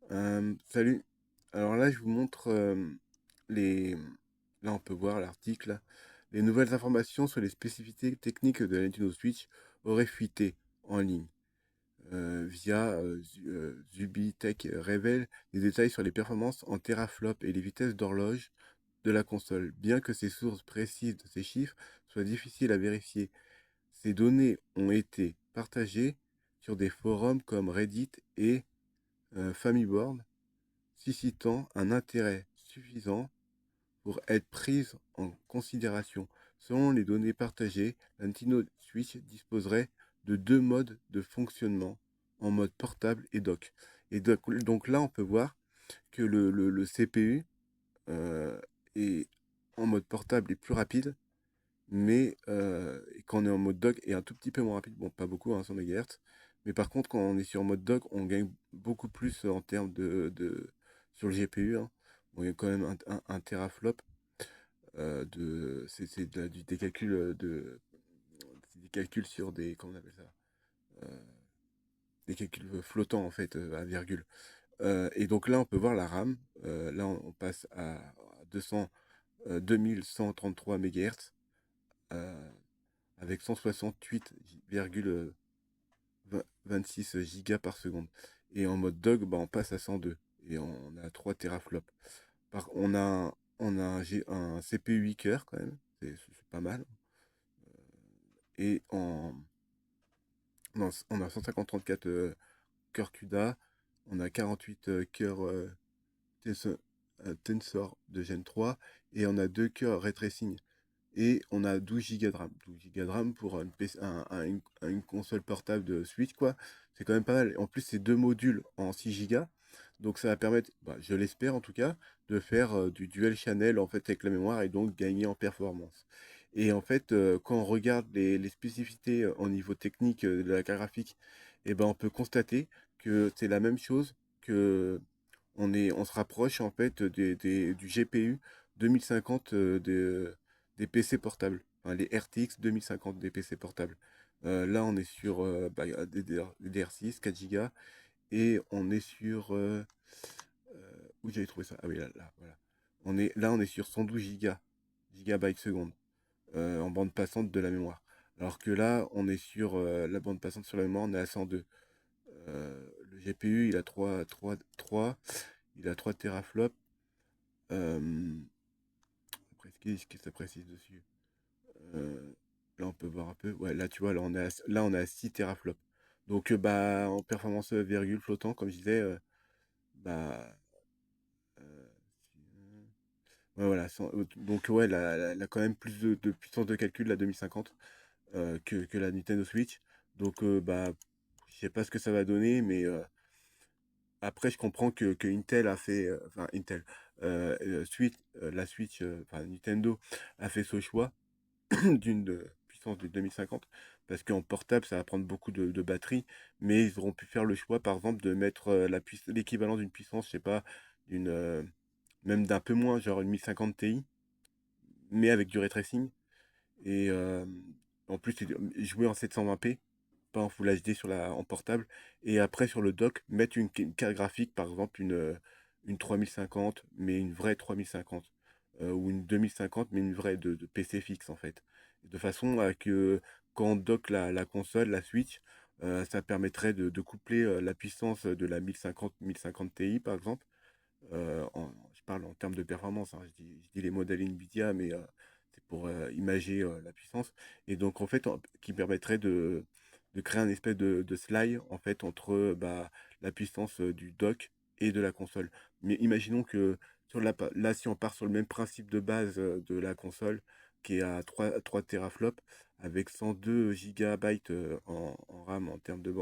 Salut. Alors là, je vous montre les. Là, on peut voir l'article, là. Les nouvelles informations sur les spécificités techniques de la Nintendo Switch auraient fuité en ligne. Via Zubitech révèle des détails sur les performances en teraflops et les vitesses d'horloge de la console. Bien que ces sources précises de ces chiffres soient difficiles à vérifier, ces données ont été partagées sur des forums comme Reddit et Famiboard, suscitant un intérêt suffisant pour être prise en considération. Selon les données partagées, la Nintendo Switch disposerait de deux modes de fonctionnement, en mode portable et dock. Et donc là, on peut voir que le CPU euh, est en mode portable est plus rapide, mais quand on est en mode dock est un tout petit peu moins rapide, bon pas beaucoup, 100 MHz, mais par contre quand on est sur mode dock, on gagne beaucoup plus en termes sur le GPU, hein. On gagne quand même un teraflop des calculs c'est des calculs sur des comment on appelle ça, Euh, des calculs flottants en fait à virgule. Et donc là on peut voir la RAM. Là on passe à 200 2133 MHz avec 168,26 gigas par seconde. Et en mode dog, bah, on passe à 102 et on a 3 teraflops. On a un CPU 8 cœurs quand même, c'est pas mal. Et on a 150-34 cœurs CUDA, on a 48 cœurs Tensor, Tensor de Gen 3 et on a 2 cœurs Ray Tracing. Et on a 12 Go de RAM. 12 Go de RAM pour une console portable de Switch, quoi. C'est quand même pas mal. En plus, c'est deux modules en 6 Go. Donc ça va permettre, bah, je l'espère en tout cas, de faire du dual channel en fait avec la mémoire et donc gagner en performance. Et en fait, quand on regarde les spécificités au niveau technique de la carte graphique, eh ben, on peut constater que c'est la même chose que on se rapproche en fait du GPU 2050 des PC portables, enfin, les RTX 2050 des PC portables. Là, on est sur des DDR6, 4 Go, et on est sur... où j'avais trouvé ça? Ah oui, là, voilà. On est sur 112 gigabytes seconde en bande passante de la mémoire. Alors que là, on est sur la bande passante sur la mémoire, on est à 102. Le GPU, il a 3 teraflops. Euh, Après, ce que ça précise dessus? Euh, Là, on peut voir un peu. Ouais, là, tu vois, là, on est à 6 teraflops. Donc, bah, en performance virgule flottant, comme je disais, bah, euh, ouais, voilà. Donc, ouais, elle a quand même plus de puissance de calcul, la 2050, que la Nintendo Switch. Donc, bah, je sais pas ce que ça va donner, mais après, je comprends que Intel a fait, enfin, Intel, la Switch, enfin, Nintendo a fait ce choix d'une puissance de 2050, parce qu'en portable, ça va prendre beaucoup de batterie, mais ils auront pu faire le choix, par exemple, de mettre l'équivalent d'une puissance, je sais pas, d'une, même d'un peu moins, genre une 1050 Ti, mais avec du ray tracing, et en plus, jouer en 720p, pas en Full HD en portable, et après, sur le dock, mettre une carte graphique, par exemple, une 3050, mais une vraie 3050, ou une 2050, mais une vraie de PC fixe, en fait. De façon à que quand on dock la console, la Switch, ça permettrait de coupler la puissance de la 1050 Ti, par exemple. Je parle en termes de performance, hein, je dis les modèles Nvidia, mais c'est pour imager la puissance. Et donc, en fait, qui permettrait de créer un espèce de slide, en fait, entre bah, la puissance du dock et de la console. Mais imaginons que là, si on part sur le même principe de base de la console, qui est à 3 teraflops, avec 102 gigabytes en RAM en termes de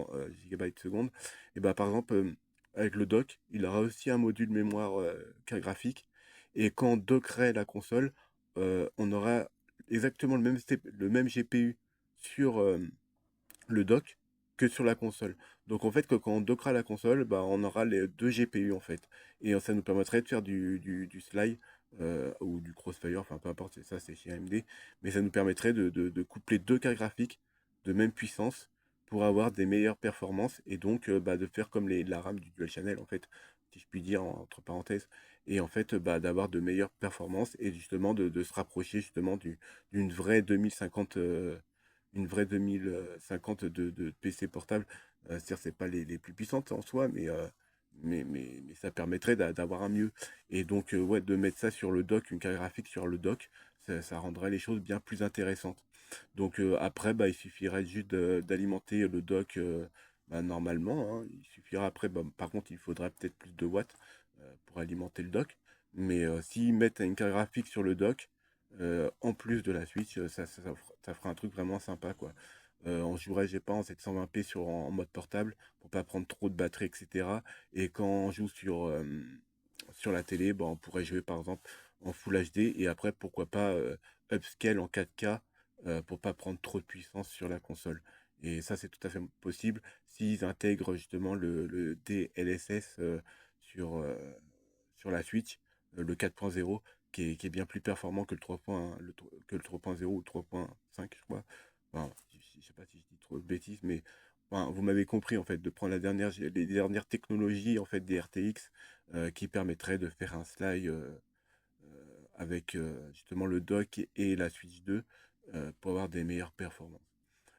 gigabytes seconde, et bah, par exemple, avec le dock, il aura aussi un module mémoire carte graphique. Et quand on dockerait la console, on aura exactement le même GPU sur le dock que sur la console. Donc en fait, que quand on dockera la console, bah, on aura les deux GPU en fait. Et ça nous permettrait de faire du slide ou du crossfire, enfin peu importe, ça c'est chez AMD. Mais ça nous permettrait de coupler deux cartes graphiques de même puissance pour avoir des meilleures performances et donc bah, de faire comme la RAM du Dual Channel en fait, si je puis dire entre parenthèses, et en fait bah, d'avoir de meilleures performances et justement de se rapprocher justement d'une vraie 2050 une vraie 2050 de PC portable. C'est-à-dire c'est pas les plus puissantes en soi, mais ça permettrait d'avoir un mieux. Et donc ouais, de mettre ça sur le dock, une carte graphique sur le dock, ça rendrait les choses bien plus intéressantes. Donc après, bah, il suffirait juste d'alimenter le dock bah, normalement, hein. Il suffira après, bah, par contre, il faudrait peut-être plus de watts pour alimenter le dock. Mais s'ils mettent une carte graphique sur le dock, en plus de la Switch, ça fera un truc vraiment sympa, quoi. On jouerait, j'ai pas, en 720p en mode portable pour pas prendre trop de batterie, etc. Et quand on joue sur la télé, bah, on pourrait jouer par exemple en Full HD et après, pourquoi pas upscale en 4K pour pas prendre trop de puissance sur la console. Et ça, c'est tout à fait possible s'ils intègrent justement le DLSS sur la Switch, le 4.0, qui est bien plus performant que le 3.1, que le 3.0 ou 3.5, je crois. Enfin, je sais pas si je dis trop de bêtises, mais enfin, vous m'avez compris en fait, de prendre les dernières technologies en fait des RTX qui permettraient de faire un slide avec justement le dock et la Switch 2 pour avoir des meilleures performances.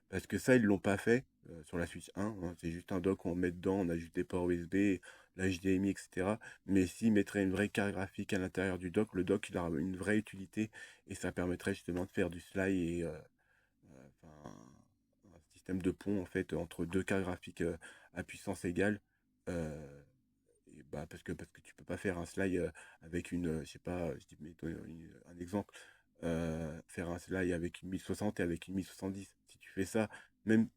Parce que ça, ils l'ont pas fait sur la Switch 1, hein. C'est juste un dock qu'on met dedans, on ajoute des ports USB, l'HDMI, etc. Mais s'ils mettraient une vraie carte graphique à l'intérieur du dock, le dock il aura une vraie utilité et ça permettrait justement de faire du slide et enfin, un système de pont en fait entre deux cartes graphiques à puissance égale. Euh, et bah, parce que tu peux pas faire un slide avec je sais pas, je dis mettons un exemple, faire un slide avec une 1060 et avec une 1070. Si tu fais ça, même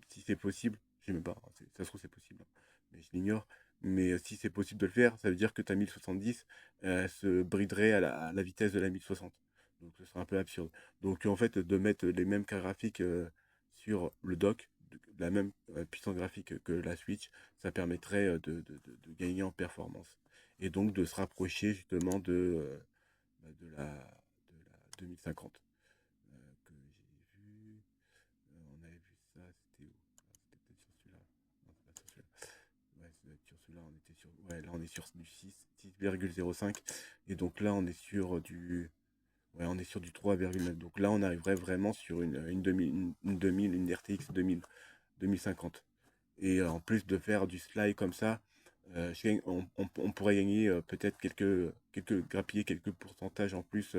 si c'est possible, je sais même pas, hein, ça se trouve c'est possible, hein, mais je l'ignore. Mais si c'est possible de le faire, ça veut dire que ta 1070 se briderait à la vitesse de la 1060. Donc ce serait un peu absurde. Donc en fait, de mettre les mêmes cartes graphiques sur le dock, de la même puissance graphique que la Switch, ça permettrait de gagner en performance. Et donc de se rapprocher justement bah, de la 2050 que j'ai vu. On avait vu ça, c'était où? Ah, c'était peut-être sur celui-là. Non, c'est pas sur celui-là. Ouais, ça doit être sur celui-là. On était sur. Ouais, là on est sur du 6,05. Et donc là on est sur du. Ouais, on est sur du 3,9. Donc là on arriverait vraiment sur une RTX 2050. Et en plus de faire du slide comme ça, on pourrait gagner peut-être grappiller quelques pourcentages en plus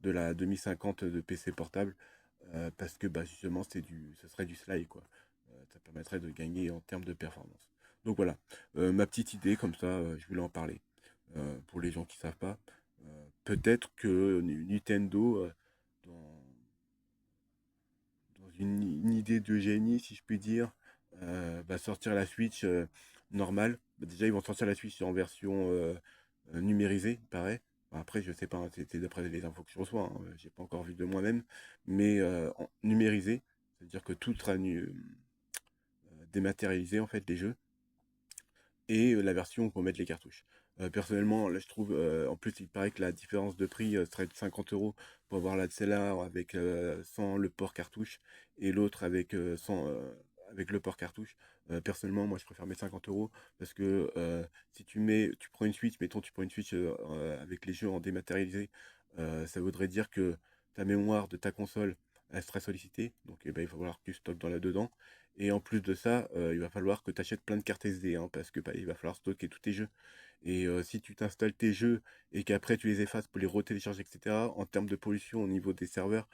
de la 2050 de PC portable, parce que bah, justement, ce serait du slide, quoi. Ça permettrait de gagner en termes de performance. Donc voilà, ma petite idée, comme ça, je voulais en parler. Pour les gens qui savent pas, peut-être que Nintendo, dans, dans une idée de génie, si je puis dire, va sortir la Switch normale. Bah, déjà, ils vont sortir la Switch en version numérisée, il paraît. Enfin, après, je sais pas, hein, c'était d'après les infos que je reçois, hein, j'ai pas encore vu de moi-même, mais numérisée, c'est-à-dire que tout sera dématérialisé en fait, les jeux et la version où on peut mettre les cartouches. Personnellement, là je trouve, en plus il paraît que la différence de prix serait de 50 € pour avoir la celle-là avec sans le port cartouche et l'autre avec le port cartouche. Personnellement, moi je préfère mettre 50 € parce que si tu prends une Switch, mettons tu prends une Switch avec les jeux en dématérialisé, ça voudrait dire que ta mémoire de ta console elle serait sollicitée, donc eh ben, il va falloir que tu stockes dedans. Et en plus de ça, il va falloir que tu achètes plein de cartes SD, hein, parce que bah, il va falloir stocker tous tes jeux. Et si tu t'installes tes jeux et qu'après tu les effaces pour les retélécharger, etc., en termes de pollution au niveau des serveurs,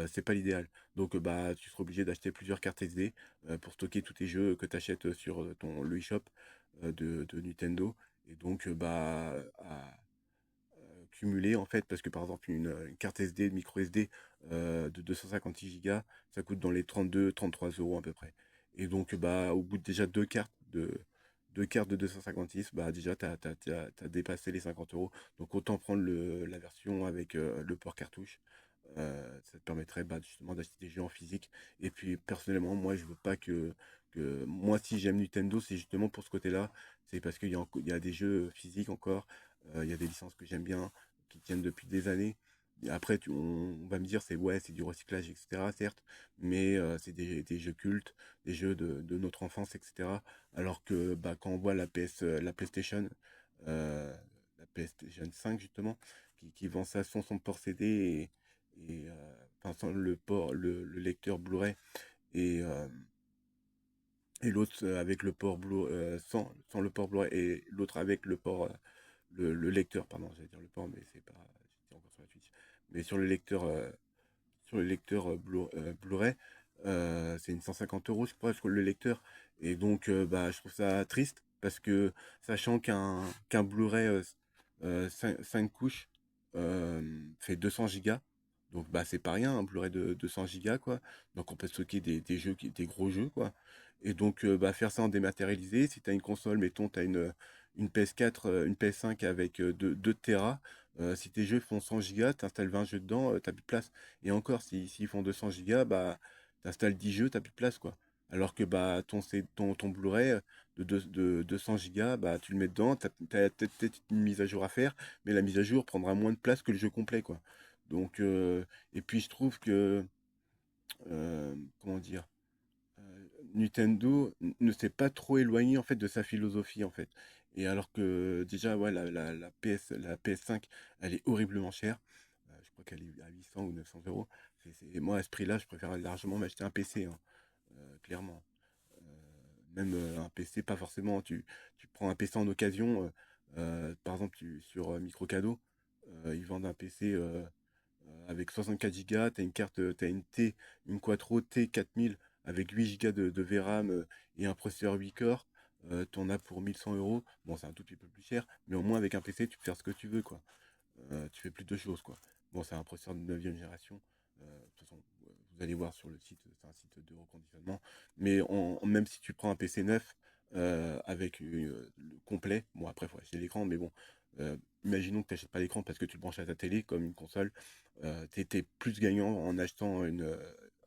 c'est pas l'idéal. Donc bah, tu seras obligé d'acheter plusieurs cartes SD pour stocker tous tes jeux que tu achètes sur le eShop de Nintendo. Et donc bah, cumuler en fait, parce que par exemple une carte SD, de micro SD de 256 Go, ça coûte dans les 32-33 € à peu près. Et donc bah au bout de déjà deux cartes de 256, bah déjà t'as dépassé les 50 €. Donc autant prendre la version avec le port cartouche. Ça te permettrait bah, justement d'acheter des jeux en physique. Et puis personnellement, moi je veux pas moi si j'aime Nintendo, c'est justement pour ce côté-là. C'est parce qu'il y a des jeux physiques encore. Il y a des licences que j'aime bien, qui tiennent depuis des années. après, on va me dire, c'est du recyclage, etc., certes, mais c'est des jeux cultes, des jeux de notre enfance, etc. Alors que bah, quand on voit la PlayStation, euh, la PlayStation 5, justement, qui vend ça sans son port CD enfin, sans le port, le lecteur Blu-ray, et, euh, et l'autre avec le port sans le port Blu-ray, et l'autre avec le port, le lecteur, pardon, j'allais dire le port, mais c'est pas, j'étais encore sur la Twitch, mais sur le lecteur Blu-ray, c'est une 150 euros, je crois, sur le lecteur. Et donc, bah, je trouve ça triste parce que sachant qu'un Blu-ray 5 couches fait 200 gigas, donc bah, c'est pas rien, un Blu-ray de 200 gigas, quoi. Donc, on peut stocker des jeux, des gros jeux, quoi. Et donc, bah, faire ça en dématérialisé, si tu as une console, mettons, tu as une PS4, une PS5 avec 2 Tera, si tes jeux font 100 gigas, tu installes 20 jeux dedans, t'as plus de place. Et encore, s'ils font 200 gigas, bah, t'installes 10 jeux, t'as plus de place, quoi. Alors que bah, ton Blu-ray de 200 gigas, bah, tu le mets dedans, t'as peut-être une mise à jour à faire, mais la mise à jour prendra moins de place que le jeu complet, quoi. Donc, et puis je trouve que, comment dire, Nintendo ne s'est pas trop éloigné en fait de sa philosophie en fait. Et alors que déjà ouais, la PS5 elle est horriblement chère. Je crois qu'elle est à 800 ou 900 euros. Moi à ce prix-là je préfère largement m'acheter un PC, hein, clairement. Même un PC, pas forcément. Tu prends un PC en occasion, par exemple sur Micro Cadeau, ils vendent un PC avec 64 Go, tu as une carte, tu as une Quattro T 4000 avec 8 Go de VRAM et un processeur 8 corps. Tu en as pour 1100 euros. Bon, c'est un tout petit peu plus cher, mais au moins avec un PC, tu peux faire ce que tu veux, quoi. Tu fais plus de choses, quoi. Bon, c'est un processeur de 9e génération. De toute façon, vous allez voir sur le site, c'est un site de reconditionnement. Mais même si tu prends un PC neuf avec le complet, bon, après, il faut acheter l'écran, mais bon, imaginons que tu n'achètes pas l'écran parce que tu le branches à ta télé comme une console, tu étais plus gagnant en achetant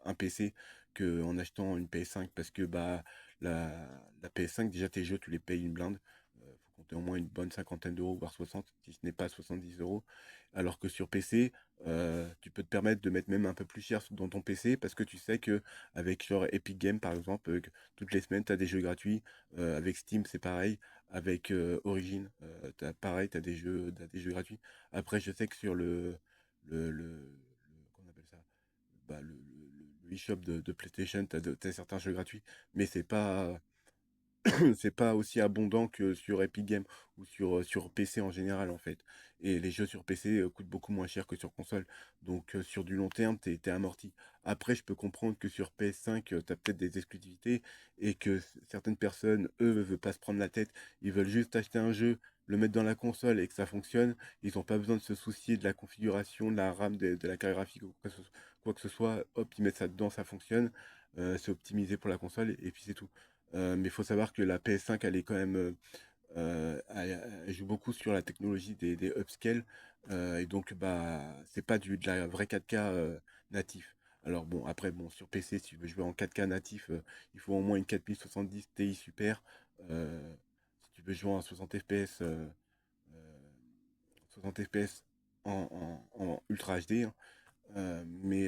un PC qu'en achetant une PS5 parce que bah, la, la PS5, déjà tes jeux, tu les payes une blinde. Faut compter au moins une bonne cinquantaine d'euros, voire 60, si ce n'est pas 70 euros. Alors que sur PC, tu peux te permettre de mettre même un peu plus cher dans ton PC parce que tu sais que avec genre Epic Games par exemple, que toutes les semaines tu as des jeux gratuits. Avec Steam, c'est pareil. Avec Origin, pareil, t'as des jeux gratuits. Après, je sais que sur comment on appelle ça? Bah, le eShop de PlayStation, t'as certains jeux gratuits, mais c'est pas aussi abondant que sur Epic Games ou sur PC en général en fait. Et les jeux sur PC coûtent beaucoup moins cher que sur console. Donc sur du long terme, t'es amorti. Après, je peux comprendre que sur PS5, tu as peut-être des exclusivités et que certaines personnes, eux, ne veulent pas se prendre la tête. Ils veulent juste acheter un jeu, le mettre dans la console et que ça fonctionne. Ils n'ont pas besoin de se soucier de la configuration, de la RAM, de la carte graphique ou quoi que ce soit. Hop, ils mettent ça dedans, ça fonctionne. C'est optimisé pour la console et puis c'est tout. Mais il faut savoir que la PS5, elle est quand même, elle joue beaucoup sur la technologie des upscale, et donc bah c'est pas de la vraie 4K natif. Alors bon, après bon sur PC, si tu veux jouer en 4K natif, il faut au moins une 4070 Ti Super. Si tu veux jouer en 60 FPS, 60 FPS en Ultra HD, hein. Mais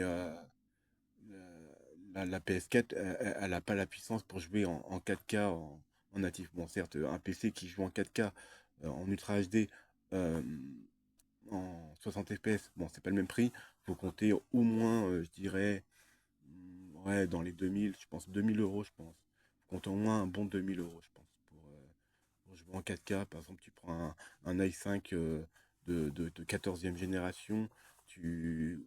la PS4, elle n'a pas la puissance pour jouer en 4K en natif. Bon, certes, un PC qui joue en 4K en Ultra HD euh, en 60 FPS, bon, c'est pas le même prix. Faut compter au moins, je dirais, ouais, dans les 2000, je pense, 2000 euros, je pense. Faut compter au moins un bon 2000 euros, je pense, pour jouer en 4K. Par exemple, tu prends un i5 de 14e génération, tu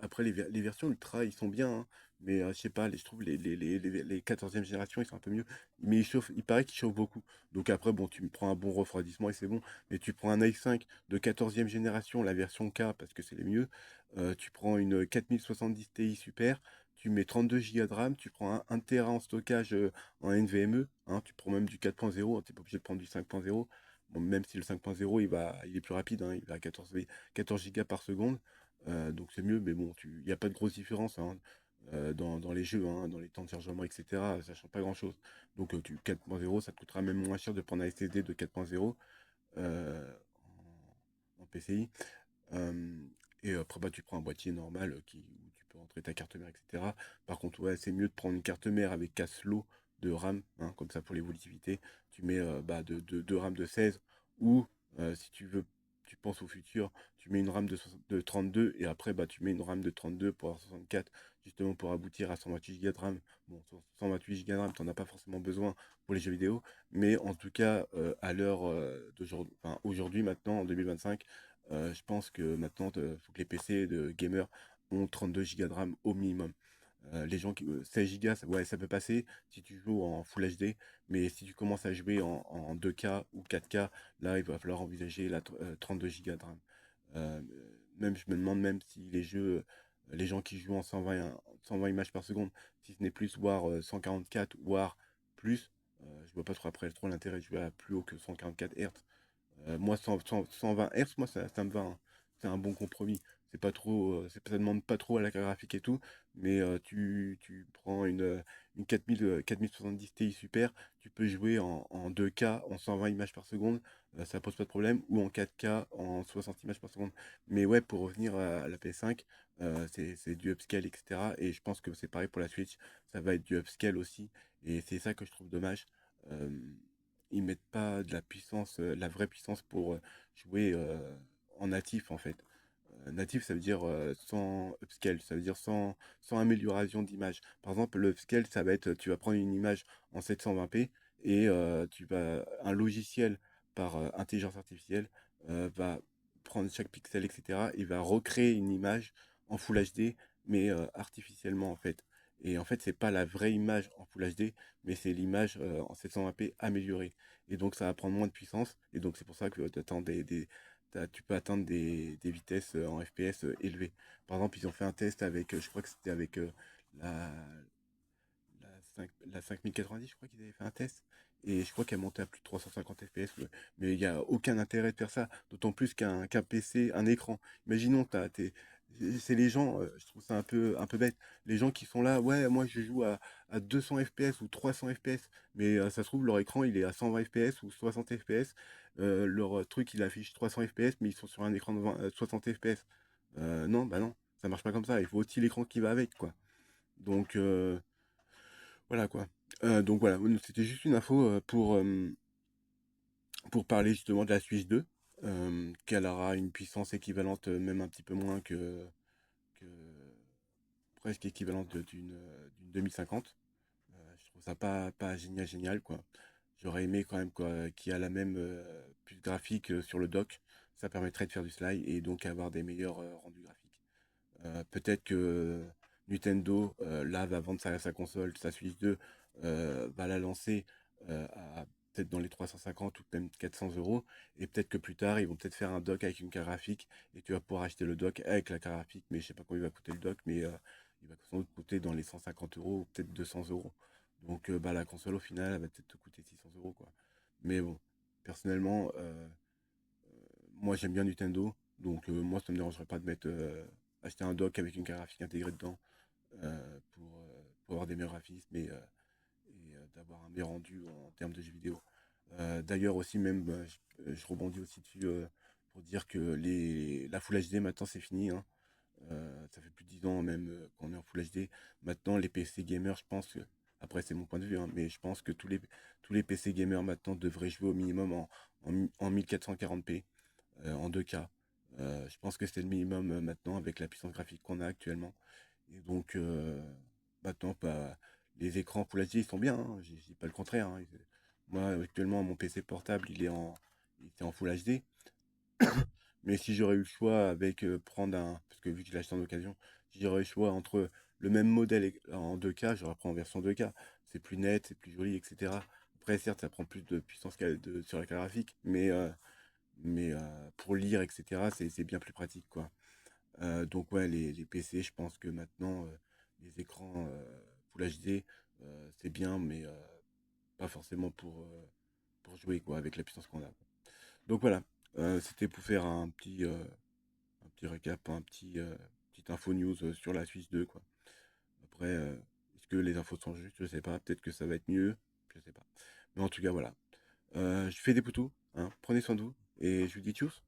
après, les versions Ultra, ils sont bien, hein, mais je sais pas, je trouve les 14e génération, ils sont un peu mieux. Mais il paraît qu'ils chauffent beaucoup. Donc après, bon, tu me prends un bon refroidissement et c'est bon. Mais tu prends un i5 de 14e génération, la version K, parce que c'est les mieux. Tu prends une 4070 Ti Super, tu mets 32 Go de RAM, tu prends un Tera en stockage en NVMe, hein, tu prends même du 4.0, tu n'es pas obligé de prendre du 5.0. Bon, même si le 5.0, il est plus rapide, hein, il va à 14 Go par seconde. Donc c'est mieux, mais bon, il n'y a pas de grosse différence, hein, dans les jeux, hein, dans les temps de chargement, etc. Ça change pas grand-chose. Donc 4.0, ça te coûtera même moins cher de prendre un SSD de 4.0 euh, en PCI. Et après, bah, tu prends un boîtier normal où tu peux rentrer ta carte mère, etc. Par contre, ouais, c'est mieux de prendre une carte mère avec 4 slots de RAM, hein, comme ça pour les volatilités. Tu mets bah, de RAM de 16 ou si tu veux, tu penses au futur, tu mets une RAM de 32 et après, bah, tu mets une RAM de 32 pour avoir 64, justement pour aboutir à 128 Go de RAM. Bon, 128 Go de RAM, tu n'en as pas forcément besoin pour les jeux vidéo, mais en tout cas, à l'heure d'aujourd'hui, enfin, aujourd'hui, maintenant, en 2025, je pense que maintenant, il faut que les PC de gamers ont 32 Go de RAM au minimum. Les gens qui 16 Go, ouais, ça peut passer si tu joues en Full HD, mais si tu commences à jouer en 2K ou 4K, là, il va falloir envisager 32 Go de RAM. Euh, Même, je me demande même si les gens qui jouent en 120 images par seconde, si ce n'est plus, voire 144, voire plus, je vois pas trop après trop l'intérêt de jouer à plus haut que 144 Hz. Moi, 120 Hz, moi, ça me va, hein. C'est un bon compromis. C'est pas trop, ça demande pas trop à la graphique et tout, mais tu prends une 4070 Ti Super, tu peux jouer en 2K, en 120 images par seconde, ça pose pas de problème, ou en 4K, en 60 images par seconde. Mais ouais, pour revenir à la PS5, c'est du upscale, etc. Et je pense que c'est pareil pour la Switch, ça va être du upscale aussi, et c'est ça que je trouve dommage. Euh, Ils mettent pas de la puissance, la vraie puissance pour jouer en natif en fait. Natif, ça veut dire sans upscale, ça veut dire sans amélioration d'image. Par exemple, le upscale, ça va être, tu vas prendre une image en 720p et un logiciel par intelligence artificielle va prendre chaque pixel, etc. et va recréer une image en Full HD, mais artificiellement en fait. Et en fait, c'est pas la vraie image en Full HD, mais c'est l'image en 720p améliorée. Et donc, ça va prendre moins de puissance. Et donc, c'est pour ça que tu peux atteindre des vitesses en FPS élevées. Par exemple, ils ont fait un test avec, je crois que c'était avec la, la 5090, je crois qu'ils avaient fait un test. Et je crois qu'elle montait à plus de 350 FPS. Ouais. Mais il n'y a aucun intérêt de faire ça. D'autant plus qu'un PC, un écran. Imaginons, c'est les gens, je trouve ça un peu bête. Les gens qui sont là, ouais, moi je joue à 200 FPS ou 300 FPS. Mais ça se trouve, leur écran il est à 120 FPS ou 60 FPS. Leur truc il affiche 300 FPS, mais ils sont sur un écran de 60 FPS. Non, bah non, ça marche pas comme ça. Il faut aussi l'écran qui va avec, quoi. Donc, voilà quoi. Donc voilà, c'était juste une info pour parler justement de la Switch 2, qu'elle aura une puissance équivalente, même un petit peu moins que presque équivalente d'une 2050. Je trouve ça pas génial, génial quoi. J'aurais aimé quand même quoi, qu'il y a la même puce graphique sur le dock. Ça permettrait de faire du slide et donc avoir des meilleurs rendus graphiques. Peut-être que Nintendo, là, va vendre sa console, sa Switch 2, va la lancer à peut-être dans les 350 ou même 400 euros. Et peut-être que plus tard, ils vont peut-être faire un dock avec une carte graphique et tu vas pouvoir acheter le dock avec la carte graphique. Mais je sais pas combien il va coûter le dock, mais il va sans doute coûter dans les 150 euros ou peut-être 200 euros. Donc bah, la console, au final, elle va peut-être te coûter 600 euros, quoi. Mais bon, personnellement, moi, j'aime bien Nintendo, donc moi, ça me dérangerait pas de acheter un dock avec une carte graphique intégrée dedans pour avoir des meilleurs graphismes et d'avoir un meilleur rendu en termes de jeux vidéo. D'ailleurs aussi, même, je rebondis aussi dessus pour dire que la Full HD maintenant c'est fini, hein. Ça fait plus de 10 ans même qu'on est en Full HD. Maintenant, les PC gamers, je pense que, après c'est mon point de vue, hein, mais je pense que tous les PC gamers maintenant devraient jouer au minimum en 1440p en 2K. Je pense que c'est le minimum maintenant avec la puissance graphique qu'on a actuellement. Et donc maintenant, bah, les écrans Full HD ils sont bien, hein, je dis pas le contraire, hein. Moi actuellement mon PC portable il était en Full HD. Mais si j'aurais eu le choix avec prendre parce que vu que je l'ai acheté en occasion, si j'aurais eu le choix entre le même modèle en 2K, j'aurais pris en version 2K. C'est plus net, c'est plus joli, etc. Après, certes, ça prend plus de puissance sur la carte graphique, mais pour lire, etc., c'est bien plus pratique, quoi. Donc ouais, les PC, je pense que maintenant, les écrans Full HD, c'est bien, mais pas forcément pour jouer, quoi, avec la puissance qu'on a. Donc voilà, c'était pour faire un petit récap, petite info news sur la Suisse 2, quoi. Après, est-ce que les infos sont justes? Je sais pas. Peut-être que ça va être mieux. Je sais pas. Mais en tout cas, voilà. Je fais des poutous, hein. Prenez soin de vous et je vous dis tchuss.